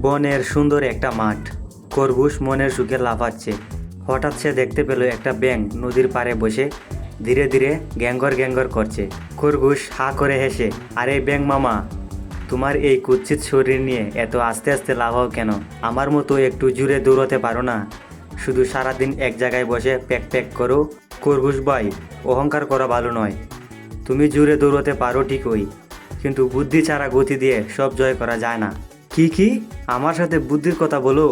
বনের সুন্দর একটা মাঠ। খরগোশ মনের সুখে লাফাচ্ছে। হঠাৎ সে দেখতে পেল একটা ব্যাঙ নদীর পাড়ে বসে ধীরে ধীরে গ্যাঙ্গর গ্যাঙ্গর করছে। খরগোশ হা করে হেসে, আরে ব্যাঙ মামা, তোমার এই কুৎসিত শরীর নিয়ে এত আস্তে আস্তে লাফাও কেন? আমার মতো একটু জুড়ে দৌড়াতে পারো না? শুধু সারাদিন এক জায়গায় বসে প্যাক প্যাক করো। খরগোশ ভাই, অহংকার করা ভালো নয়। তুমি জুড়ে দৌড়াতে পারো ঠিকই, কিন্তু বুদ্ধি ছাড়া গতি দিয়ে সব জয় করা যায় না। কি আমার সাথে বুদ্ধির কথা বলো?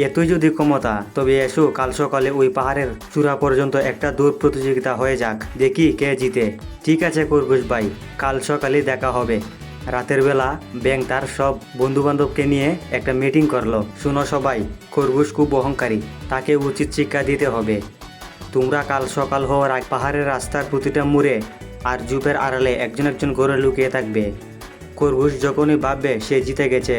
এতই যদি ক্ষমতা, তবে এসো কাল সকালে ওই পাহাড়ের চূড়া পর্যন্ত একটা দৌড় প্রতিযোগিতা হয়ে যাক, দেখি কে জিতে। ঠিক আছে খরগোশ ভাই, কাল সকালে দেখা হবে। রাতের বেলা ব্যাঙ তার সব বন্ধুবান্ধবকে নিয়ে একটা মিটিং করলো। শুনো সবাই, খরগোশ খুব অহংকারী, তাকে উচিত শিক্ষা দিতে হবে। তোমরা কাল সকাল হওয়ার আগে পাহাড়ের রাস্তার প্রতিটা মোড়ে আর ঝোপের আড়ালে একজন একজন করে লুকিয়ে থাকবে। খরগোশ যখনই ভাববে সে জিতে গেছে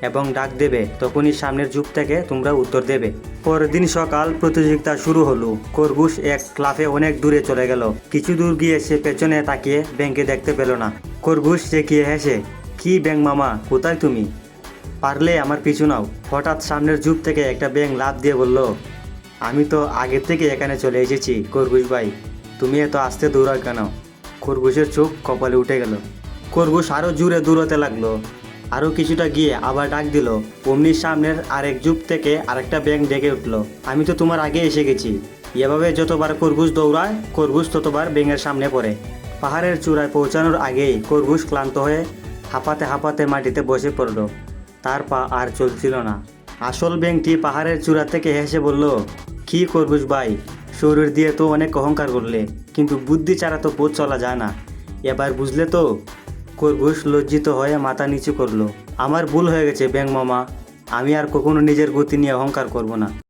এবং ডাক দেবে, তখনই সামনের ঝোপ থেকে তোমরা উত্তর দেবে। পরের দিন সকাল প্রতিযোগিতা শুরু হলো। খরগোশ এক লাফে অনেক দূরে চলে গেল। কিছু দূর গিয়ে সে পেছনে তাকিয়ে ব্যাঙকে দেখতে পেল না। খরগোশ চেঁচিয়ে হেসে, কি ব্যাঙ মামা, কোথায় তুমি? পারলে আমার পিছু নাও। হঠাৎ সামনের ঝোপ থেকে একটা ব্যাঙ লাফ দিয়ে বলল, আমি তো আগের থেকে এখানে চলে এসেছি খরগোশ ভাই, তুমি এত আস্তে দৌড়াও কেন? খরগোশের চোখ কপালে উঠে গেল। খরগোশ আরও জোরে দৌড়াতে লাগলো। আরও কিছুটা গিয়ে আবার ডাক দিল। অমনি সামনের আরেক ঝোপ থেকে আরেকটা ব্যাঙ ডেকে উঠলো, আমি তো তোমার আগে এসে গেছি। এভাবে যতবার খরগোশ দৌড়ায়, খরগোশ ততবার ব্যাঙের সামনে পড়ে। পাহাড়ের চূড়ায় পৌঁছানোর আগেই খরগোশ ক্লান্ত হয়ে হাঁপাতে হাঁপাতে মাটিতে বসে পড়ল। তার পা আর চলছিল না। আসল ব্যাঙটি পাহাড়ের চূড়া থেকে হেসে বলল, কি খরগোশ ভাই, শরীর দিয়ে তো অনেক অহংকার করলে, কিন্তু বুদ্ধি ছাড়া তো পথ চলা যায় না। এবার বুঝলে তো? খরগোশ লজ্জিত হয়ে মাথা নিচু করলো। আমার ভুল হয়ে গেছে ব্যাঙ মামা, আমি আর কখনো নিজের গতি নিয়ে অহংকার করব না।